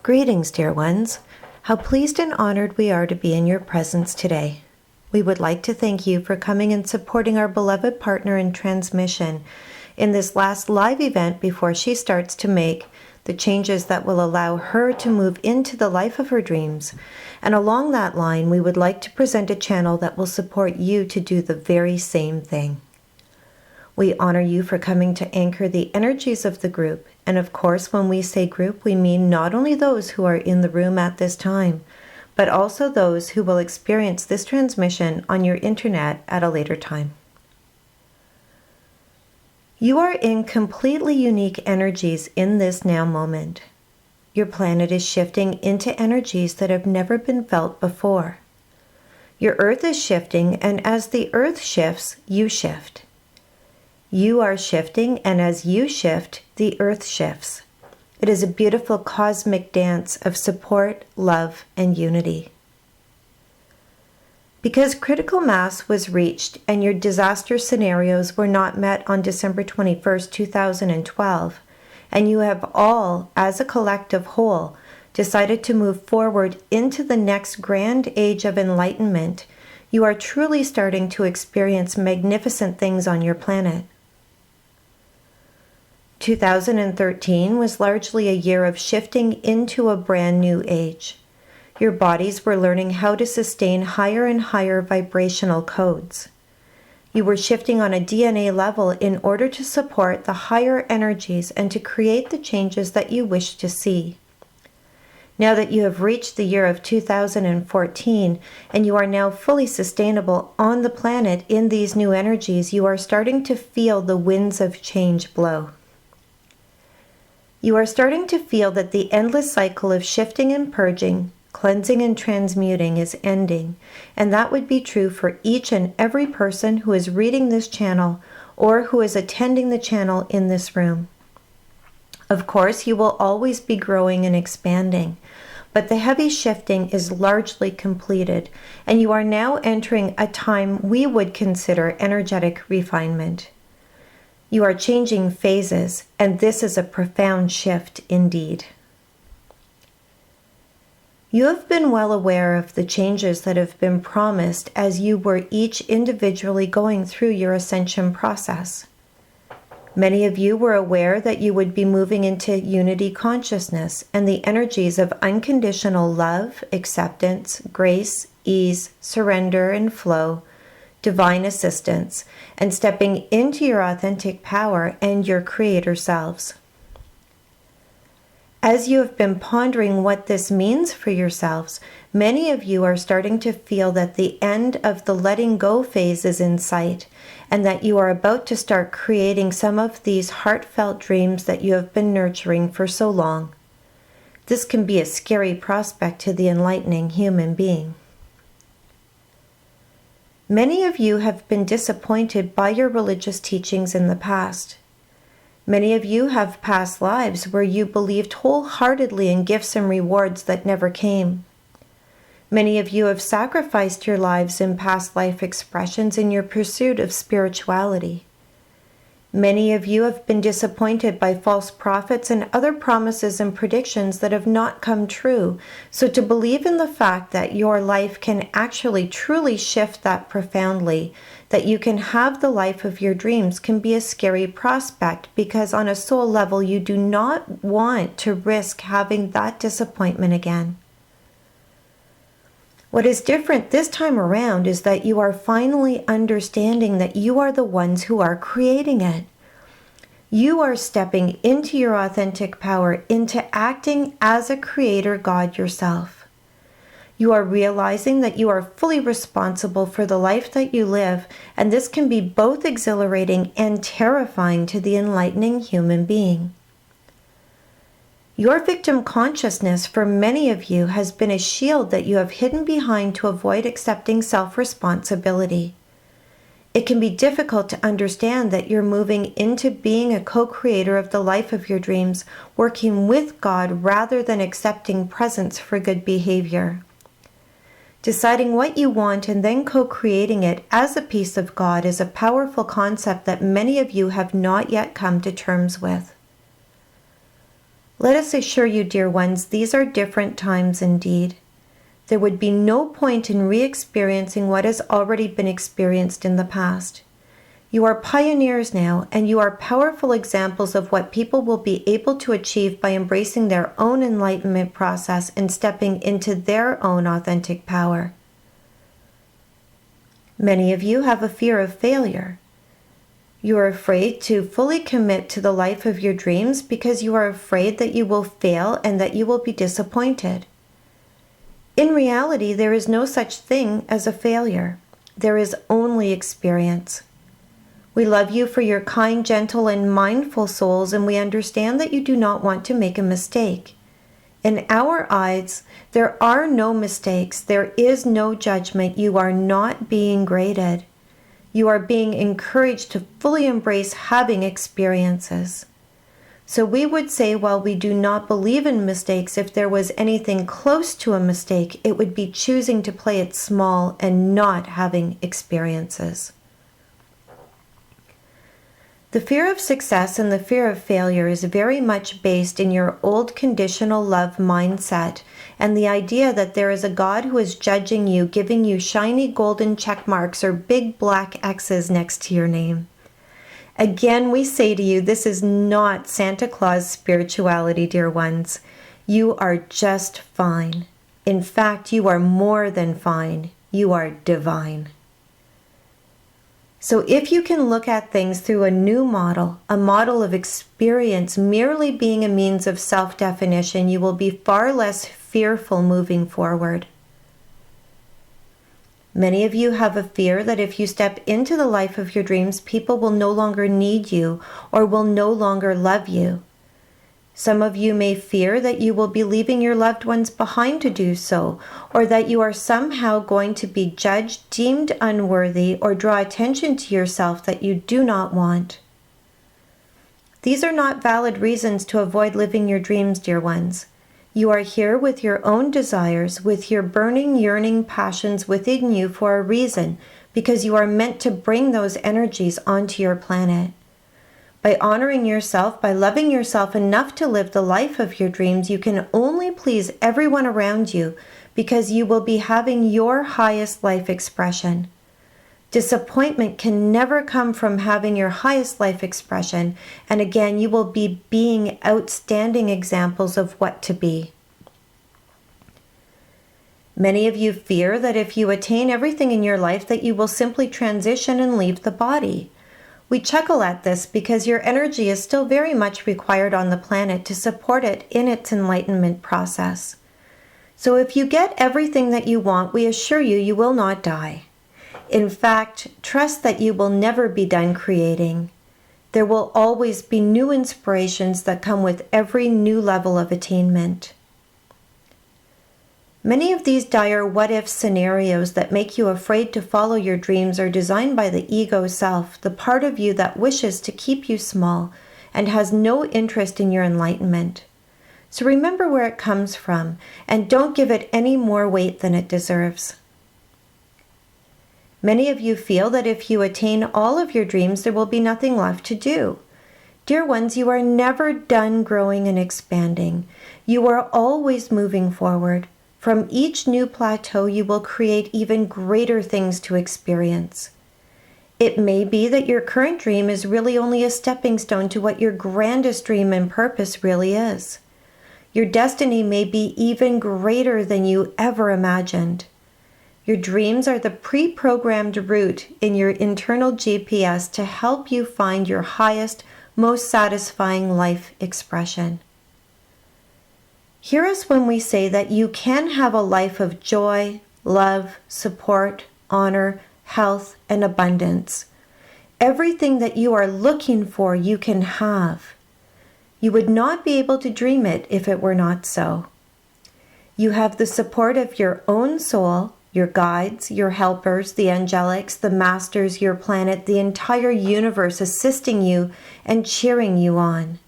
Greetings, dear ones. How pleased and honored we are to be in your presence today. We would like to thank you for coming and supporting our beloved partner in transmission in this last live event before she starts to make the changes that will allow her to move into the life of her dreams. And along that line, we would like to present a channel that will support you to do the very same thing. We honor you for coming to anchor the energies of the group. And of course, when we say group, we mean not only those who are in the room at this time, but also those who will experience this transmission on your internet at a later time. You are in completely unique energies in this now moment. Your planet is shifting into energies that have never been felt before. Your Earth is shifting, and as the Earth shifts, you shift. You are shifting, and as you shift, the Earth shifts. It is a beautiful cosmic dance of support, love, and unity. Because critical mass was reached and your disaster scenarios were not met on December 21st, 2012, and you have all, as a collective whole, decided to move forward into the next grand age of enlightenment, you are truly starting to experience magnificent things on your planet. 2013 was largely a year of shifting into a brand new age. Your bodies were learning how to sustain higher and higher vibrational codes. You were shifting on a DNA level in order to support the higher energies and to create the changes that you wish to see. Now that you have reached the year of 2014 and you are now fully sustainable on the planet in these new energies, you are starting to feel the winds of change blow. You are starting to feel that the endless cycle of shifting and purging, cleansing and transmuting is ending, and that would be true for each and every person who is reading this channel or who is attending the channel in this room. Of course, you will always be growing and expanding, but the heavy shifting is largely completed, and you are now entering a time we would consider energetic refinement. You are changing phases, and this is a profound shift indeed. You have been well aware of the changes that have been promised as you were each individually going through your ascension process. Many of you were aware that you would be moving into unity consciousness and the energies of unconditional love, acceptance, grace, ease, surrender, and flow, divine assistance, and stepping into your authentic power and your creator selves. As you have been pondering what this means for yourselves, many of you are starting to feel that the end of the letting go phase is in sight, and that you are about to start creating some of these heartfelt dreams that you have been nurturing for so long. This can be a scary prospect to the enlightening human being. Many of you have been disappointed by your religious teachings in the past. Many of you have past lives where you believed wholeheartedly in gifts and rewards that never came. Many of you have sacrificed your lives in past life expressions in your pursuit of spirituality. Many of you have been disappointed by false prophets and other promises and predictions that have not come true. So to believe in the fact that your life can actually truly shift that profoundly, that you can have the life of your dreams, can be a scary prospect, because on a soul level you do not want to risk having that disappointment again. What is different this time around is that you are finally understanding that you are the ones who are creating it. You are stepping into your authentic power, into acting as a creator God yourself. You are realizing that you are fully responsible for the life that you live, and this can be both exhilarating and terrifying to the enlightening human being. Your victim consciousness for many of you has been a shield that you have hidden behind to avoid accepting self-responsibility. It can be difficult to understand that you're moving into being a co-creator of the life of your dreams, working with God rather than accepting presents for good behavior. Deciding what you want and then co-creating it as a piece of God is a powerful concept that many of you have not yet come to terms with. Let us assure you, dear ones, these are different times indeed. There would be no point in re-experiencing what has already been experienced in the past. You are pioneers now, and you are powerful examples of what people will be able to achieve by embracing their own enlightenment process and stepping into their own authentic power. Many of you have a fear of failure. You are afraid to fully commit to the life of your dreams because you are afraid that you will fail and that you will be disappointed. In reality, there is no such thing as a failure. There is only experience. We love you for your kind, gentle, and mindful souls, and we understand that you do not want to make a mistake. In our eyes, there are no mistakes. There is no judgment. You are not being graded. You are being encouraged to fully embrace having experiences. So we would say, while we do not believe in mistakes, if there was anything close to a mistake, it would be choosing to play it small and not having experiences. The fear of success and the fear of failure is very much based in your old conditional love mindset and the idea that there is a God who is judging you, giving you shiny golden check marks or big black X's next to your name. Again, we say to you, this is not Santa Claus spirituality, dear ones. You are just fine. In fact, you are more than fine. You are divine. So if you can look at things through a new model, a model of experience merely being a means of self-definition, you will be far less fearful moving forward. Many of you have a fear that if you step into the life of your dreams, people will no longer need you or will no longer love you. Some of you may fear that you will be leaving your loved ones behind to do so, or that you are somehow going to be judged, deemed unworthy, or draw attention to yourself that you do not want. These are not valid reasons to avoid living your dreams, dear ones. You are here with your own desires, with your burning, yearning passions within you for a reason, because you are meant to bring those energies onto your planet. By honoring yourself, by loving yourself enough to live the life of your dreams, you can only please everyone around you because you will be having your highest life expression. Disappointment can never come from having your highest life expression, and again, you will be being outstanding examples of what to be. Many of you fear that if you attain everything in your life, that you will simply transition and leave the body. We chuckle at this because your energy is still very much required on the planet to support it in its enlightenment process. So if you get everything that you want, we assure you, you will not die. In fact, trust that you will never be done creating. There will always be new inspirations that come with every new level of attainment. Many of these dire what-if scenarios that make you afraid to follow your dreams are designed by the ego self, the part of you that wishes to keep you small and has no interest in your enlightenment. So remember where it comes from and don't give it any more weight than it deserves. Many of you feel that if you attain all of your dreams, there will be nothing left to do. Dear ones, you are never done growing and expanding. You are always moving forward. From each new plateau, you will create even greater things to experience. It may be that your current dream is really only a stepping stone to what your grandest dream and purpose really is. Your destiny may be even greater than you ever imagined. Your dreams are the pre-programmed route in your internal GPS to help you find your highest, most satisfying life expression. Hear us when we say that you can have a life of joy, love, support, honor, health, and abundance. Everything that you are looking for, you can have. You would not be able to dream it if it were not so. You have the support of your own soul, your guides, your helpers, the angelics, the masters, your planet, the entire universe assisting you and cheering you on.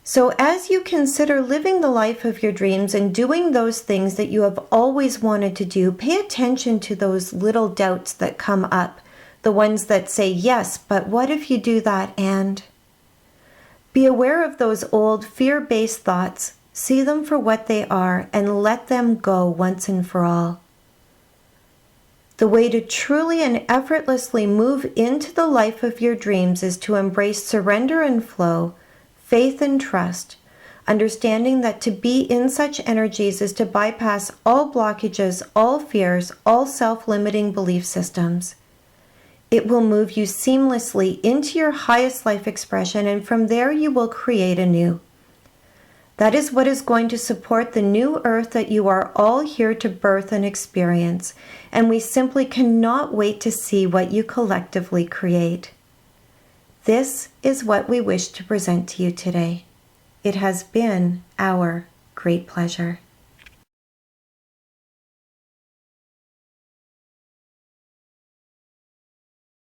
So as you consider living the life of your dreams and doing those things that you have always wanted to do, pay attention to those little doubts that come up, the ones that say, yes, but what if you do that and? Be aware of those old fear-based thoughts, see them for what they are, and let them go once and for all. The way to truly and effortlessly move into the life of your dreams is to embrace surrender and flow, faith and trust, understanding that to be in such energies is to bypass all blockages, all fears, all self-limiting belief systems. It will move you seamlessly into your highest life expression, and from there you will create anew. That is what is going to support the new earth that you are all here to birth and experience, and we simply cannot wait to see what you collectively create. This is what we wish to present to you today. It has been our great pleasure.